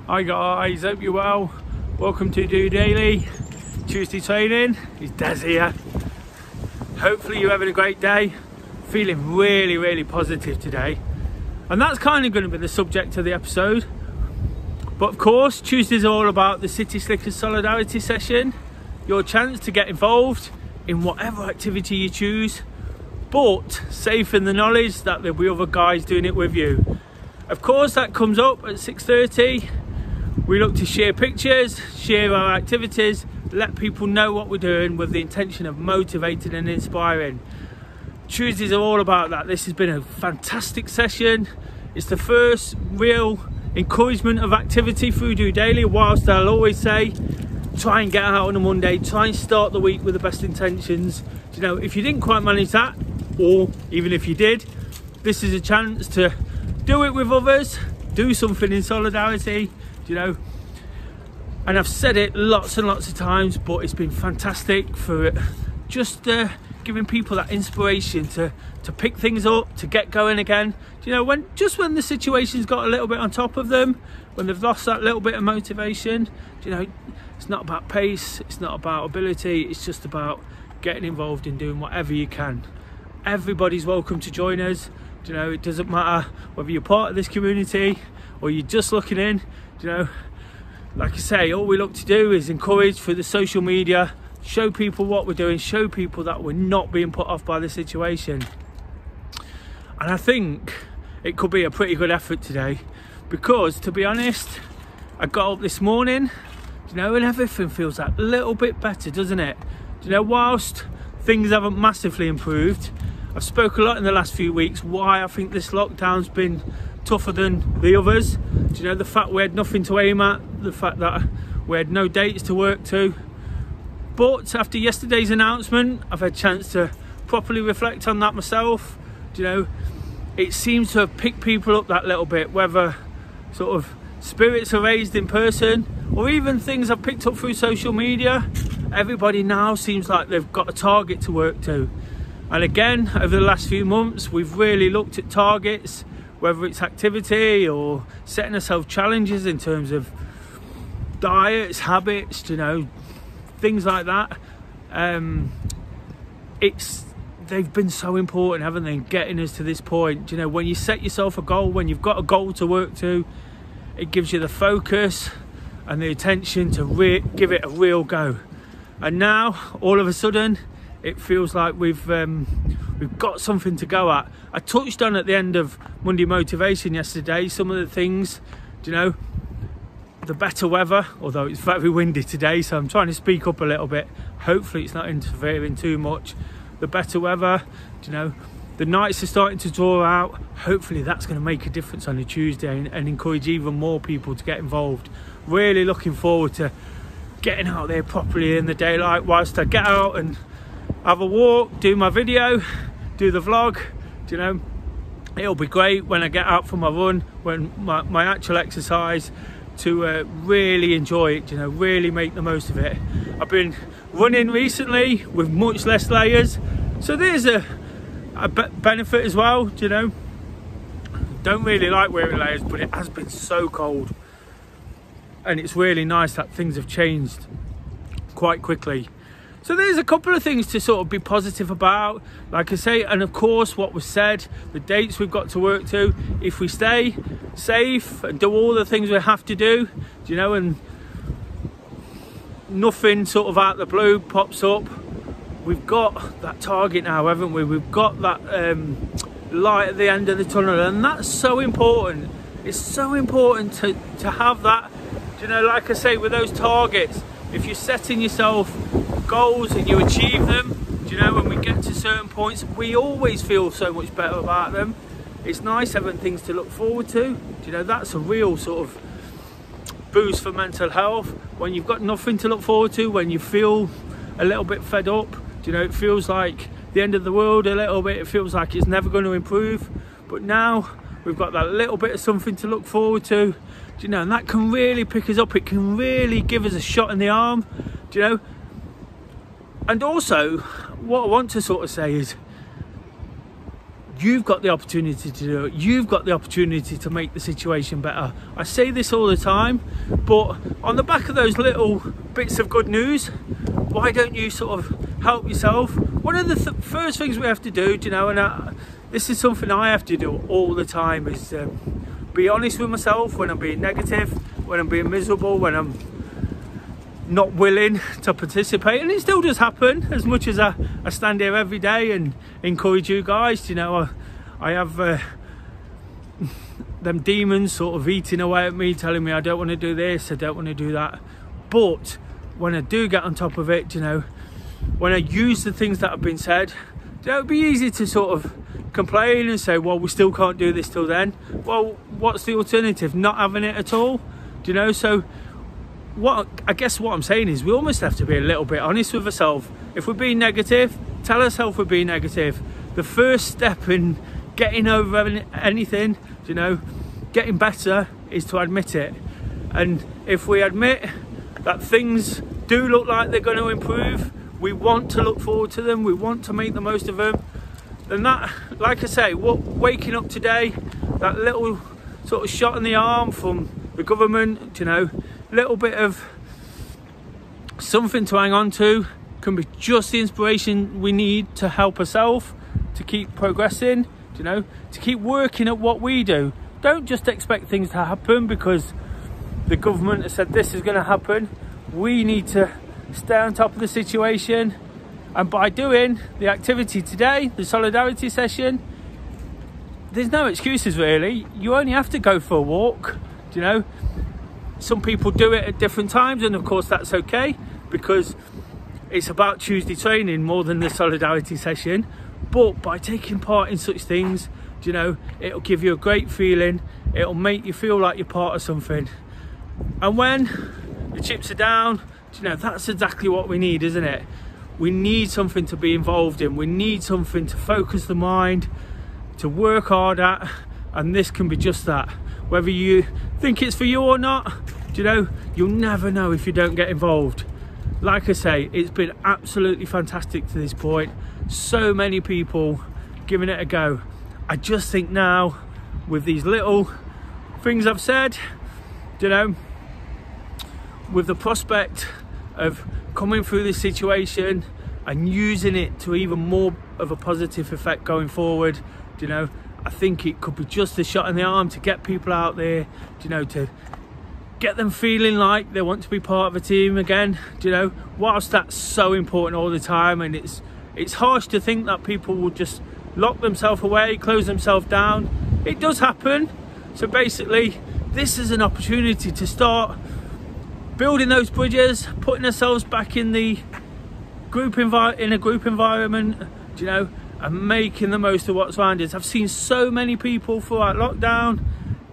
Hi guys, hope you're well. Welcome to DOdaily Tuesday training. It's Des here. Hopefully you're having a great day. Feeling really positive today. And that's kind of going to be the subject of the episode. But of course, Tuesdays are all about the City Slickers Solidarity Session. Your chance to get involved in whatever activity you choose, but safe in the knowledge that there'll be other guys doing it with you. Of course, that comes up at 6:30. We look to share pictures, share our activities, let people know what we're doing with the intention of motivating and inspiring. Tuesdays are all about that. This has been a fantastic session. It's the first real encouragement of activity through DOdaily, whilst I'll always say, try and get out on a Monday, try and start the week with the best intentions. You know, if you didn't quite manage that, or even if you did, this is a chance to do it with others, do something in solidarity, you know. And I've said it lots and lots of times, but it's been fantastic for just giving people that inspiration to pick things up, to get going again. You know, when the situation's got a little bit on top of them, when they've lost that little bit of motivation, you know, it's not about pace, it's not about ability, it's just about getting involved in doing whatever you can. Everybody's welcome to join us. You know, it doesn't matter whether you're part of this community or you're just looking in. You know, like I say, all we look to do is encourage through the social media, show people what we're doing, show people that we're not being put off by the situation. And I think it could be a pretty good effort today, because to be honest, I got up this morning, you know, and everything feels that little bit better, doesn't it? You know, whilst things haven't massively improved, I've spoke a lot in the last few weeks why I think this lockdown's been tougher than the others. Do you know, the fact we had nothing to aim at, the fact that we had no dates to work to. But after yesterday's announcement, I've had a chance to properly reflect on that myself. Do you know, it seems to have picked people up that little bit, whether sort of spirits are raised in person or even things I've picked up through social media. Everybody now seems like they've got a target to work to. And again, over the last few months, we've really looked at targets, whether it's activity or setting ourselves challenges in terms of diets, habits, you know, things like that. They've been so important, haven't they, getting us to this point. You know, when you set yourself a goal, when you've got a goal to work to, it gives you the focus and the attention to give it a real go. And now, all of a sudden, it feels like we've got something to go at. I touched on at the end of Monday Motivation yesterday some of the things, you know, the better weather, although it's very windy today, so I'm trying to speak up a little bit. Hopefully it's not interfering too much. The better weather, you know, the nights are starting to draw out. Hopefully that's going to make a difference on a Tuesday and encourage even more people to get involved. Really looking forward to getting out there properly in the daylight, whilst I get out and have a walk, do my video, do the vlog. You know, it'll be great when I get out for my run, when my actual exercise, to really enjoy it, you know, really make the most of it. I've been running recently with much less layers, so there's a benefit as well. You know, don't really like wearing layers, but it has been so cold, and it's really nice that things have changed quite quickly. So there's a couple of things to sort of be positive about, like I say, and of course what was said, the dates we've got to work to. If we stay safe and do all the things we have to do, you know, and nothing sort of out of the blue pops up, we've got that target now, haven't we? We've got that light at the end of the tunnel, and that's so important. It's so important to have that, you know, like I say, with those targets, if you're setting yourself goals and you achieve them, you know, when we get to certain points, we always feel so much better about them. It's nice having things to look forward to. You know, that's a real sort of boost for mental health. When you've got nothing to look forward to, when you feel a little bit fed up, you know, it feels like the end of the world a little bit. It feels like it's never going to improve. But now we've got that little bit of something to look forward to, you know, and that can really pick us up. It can really give us a shot in the arm, you know. And also, what I want to sort of say is, you've got the opportunity to do it. You've got the opportunity to make the situation better. I say this all the time, but on the back of those little bits of good news, why don't you sort of help yourself? One of the first things we have to do, you know, and this is something I have to do all the time, is be honest with myself when I'm being negative, when I'm being miserable, when I'm not willing to participate. And it still does happen, as much as I stand here every day and encourage you guys. You know, I have them demons sort of eating away at me, telling me I don't want to do this, I don't want to do that. But when I do get on top of it, you know, when I use the things that have been said, you know, it'd be easy to sort of complain and say, well, we still can't do this till then. Well, what's the alternative? Not having it at all? Do you know? So I guess what I'm saying is we almost have to be a little bit honest with ourselves. If we're being negative, tell ourselves we're being negative. The first step in getting over anything, you know, getting better, is to admit it. And if we admit that things do look like they're going to improve, we want to look forward to them, we want to make the most of them, then that, like I say, waking up today, that little sort of shot in the arm from the government, you know, little bit of something to hang on to, can be just the inspiration we need to help ourselves to keep progressing, you know, to keep working at what we do. Don't just expect things to happen because the government has said this is going to happen. We need to stay on top of the situation, and by doing the activity today, the solidarity session, there's no excuses really. You only have to go for a walk, you know. Some people do it at different times, and of course that's okay, because it's about Tuesday training more than the solidarity session. But by taking part in such things, you know, it'll give you a great feeling, it'll make you feel like you're part of something. And when the chips are down, you know, that's exactly what we need, isn't it? We need something to be involved in, we need something to focus the mind, to work hard at, and this can be just that. Whether you think it's for you or not, you know, you'll never know if you don't get involved. Like I say, it's been absolutely fantastic to this point. So many people giving it a go. I just think now, with these little things I've said, you know, with the prospect of coming through this situation and using it to even more of a positive effect going forward, you know, I think it could be just a shot in the arm to get people out there, you know, to get them feeling like they want to be part of a team again, you know, whilst that's so important all the time. And it's harsh to think that people will just lock themselves away, close themselves down. It does happen. So basically, this is an opportunity to start building those bridges, putting ourselves back in the group environment, you know, and making the most of what's around us. I've seen so many people throughout lockdown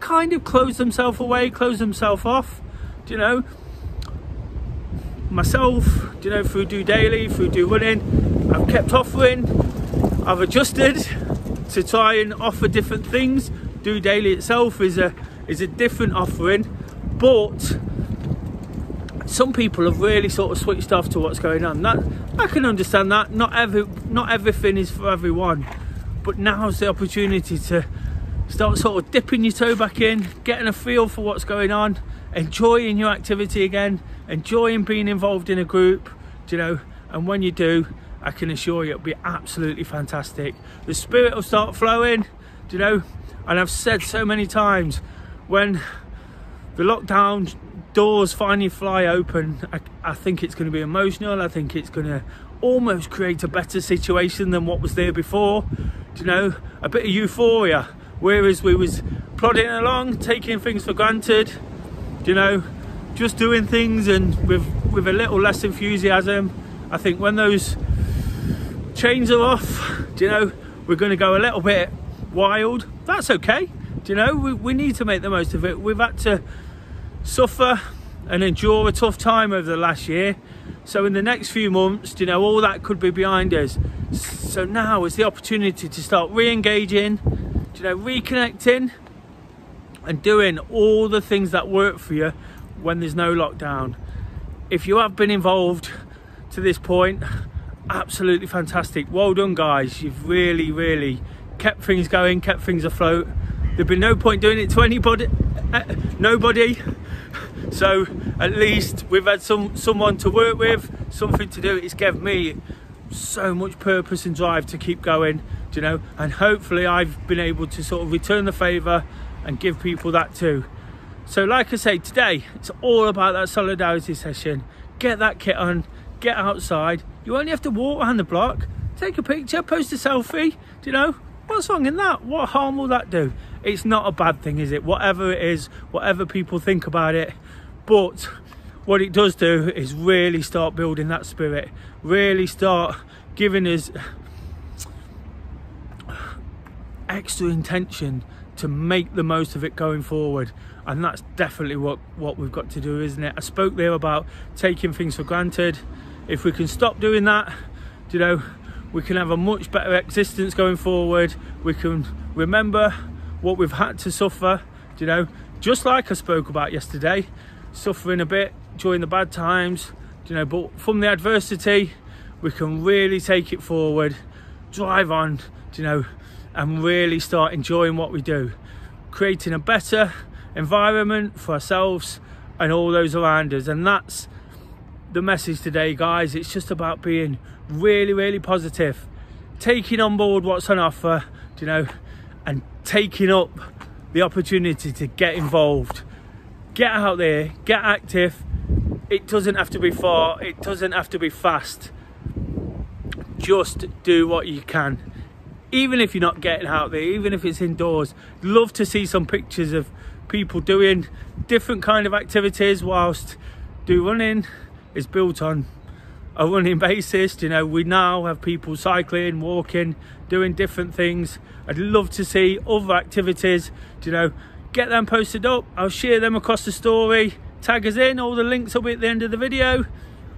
kind of close themselves away, close themselves off, you know. Myself, you know, through DOdaily, through DoRunning, I've kept offering, I've adjusted to try and offer different things. DOdaily itself is a different offering, but some people have really sort of switched off to what's going on. That I can understand that. Not everything is for everyone, but now's the opportunity to start sort of dipping your toe back in, getting a feel for what's going on, enjoying your activity again, enjoying being involved in a group, you know. And when you do, I can assure you it'll be absolutely fantastic. The spirit will start flowing, you know. And I've said so many times, when the lockdown doors finally fly open, I think it's going to be emotional. I think it's going to almost create a better situation than what was there before, you know, a bit of euphoria, whereas we was plodding along, taking things for granted, you know, just doing things and with a little less enthusiasm. I think when those chains are off, you know, we're going to go a little bit wild. That's okay, you know, we need to make the most of it. We've had to suffer and endure a tough time over the last year, so in the next few months, you know, all that could be behind us. So now is the opportunity to start re-engaging, you know, reconnecting and doing all the things that work for you when there's no lockdown. If you have been involved to this point, absolutely fantastic. Well done, guys. You've really kept things going, kept things afloat. There'd be no point doing it to anybody, nobody. So at least we've had someone to work with, something to do. It's given me so much purpose and drive to keep going, you know, and hopefully I've been able to sort of return the favour and give people that too. So like I say, today it's all about that solidarity session. Get that kit on, get outside. You only have to walk around the block, take a picture, post a selfie, you know. What's wrong in that? What harm will that do? It's not a bad thing, is it? Whatever it is, whatever people think about it. But what it does do is really start building that spirit, really start giving us extra intention to make the most of it going forward. And that's definitely what we've got to do, isn't it? I spoke there about taking things for granted. If we can stop doing that, you know, we can have a much better existence going forward. We can remember what we've had to suffer, you know, just like I spoke about yesterday, suffering a bit during the bad times, you know, but from the adversity, we can really take it forward, drive on, you know, and really start enjoying what we do, creating a better environment for ourselves and all those around us. And that's the message today, guys. It's just about being really positive, taking on board what's on offer, you know, and taking up the opportunity to get involved, get out there, get active. It doesn't have to be far, it doesn't have to be fast. Just do what you can, even if you're not getting out there, even if it's indoors. Love to see some pictures of people doing different kind of activities whilst running is built on a running basis. You know, we now have people cycling, walking, doing different things. I'd love to see other activities, you know, get them posted up. I'll share them across the story, tag us in, all the links will be at the end of the video.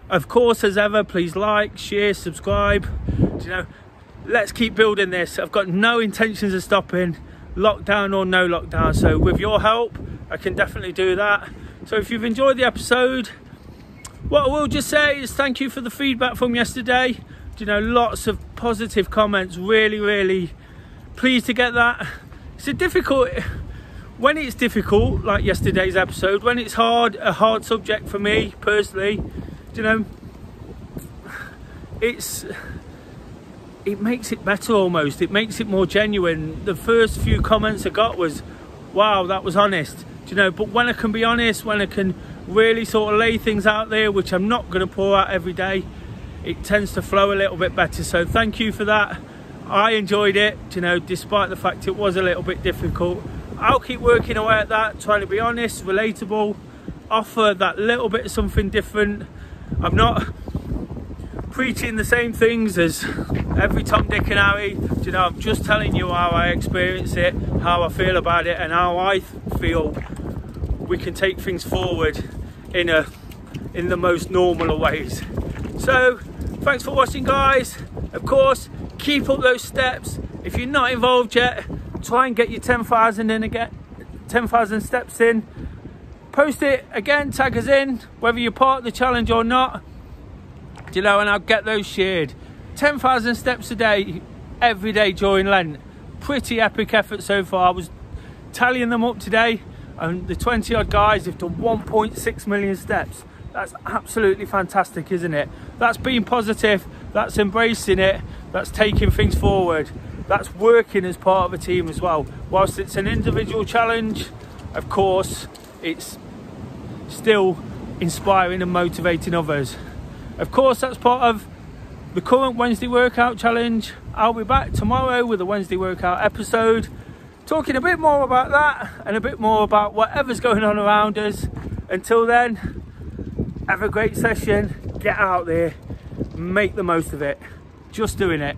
Of course, as ever, please like, share, subscribe, you know, let's keep building this. I've got no intentions of stopping, lockdown or no lockdown, so with your help I can definitely do that. So if you've enjoyed the episode, what I will just say is thank you for the feedback from yesterday. You know, lots of positive comments, really pleased to get that. It's when it's difficult, like yesterday's episode, when it's a hard subject for me personally, you know, it makes it better almost. It makes it more genuine. The first few comments I got was, wow, that was honest. You know, but when I can be honest, when I can really sort of lay things out there, which I'm not going to pour out every day, it tends to flow a little bit better. So thank you for that. I enjoyed it, you know, despite the fact it was a little bit difficult. I'll keep working away at that, trying to be honest, relatable, offer that little bit of something different. I'm not preaching the same things as every Tom, Dick and Harry. You know, I'm just telling you how I experience it, how I feel about it, and how I feel we can take things forward in the most normal of ways. So thanks for watching, guys. Of course, keep up those steps. If you're not involved yet, try and get your 10,000 in again, 10,000 steps in. Post it again, tag us in, whether you're part of the challenge or not, you know, and I'll get those shared. 10,000 steps a day, every day during Lent. Pretty epic effort so far. I was tallying them up today, and the 20 odd guys have done 1.6 million steps. That's absolutely fantastic, isn't it? That's being positive, that's embracing it, that's taking things forward, that's working as part of a team as well. Whilst it's an individual challenge, of course, it's still inspiring and motivating others. Of course, that's part of the current Wednesday workout challenge. I'll be back tomorrow with a Wednesday workout episode, talking a bit more about that and a bit more about whatever's going on around us. Until then, have a great session, get out there, make the most of it. Just doing it.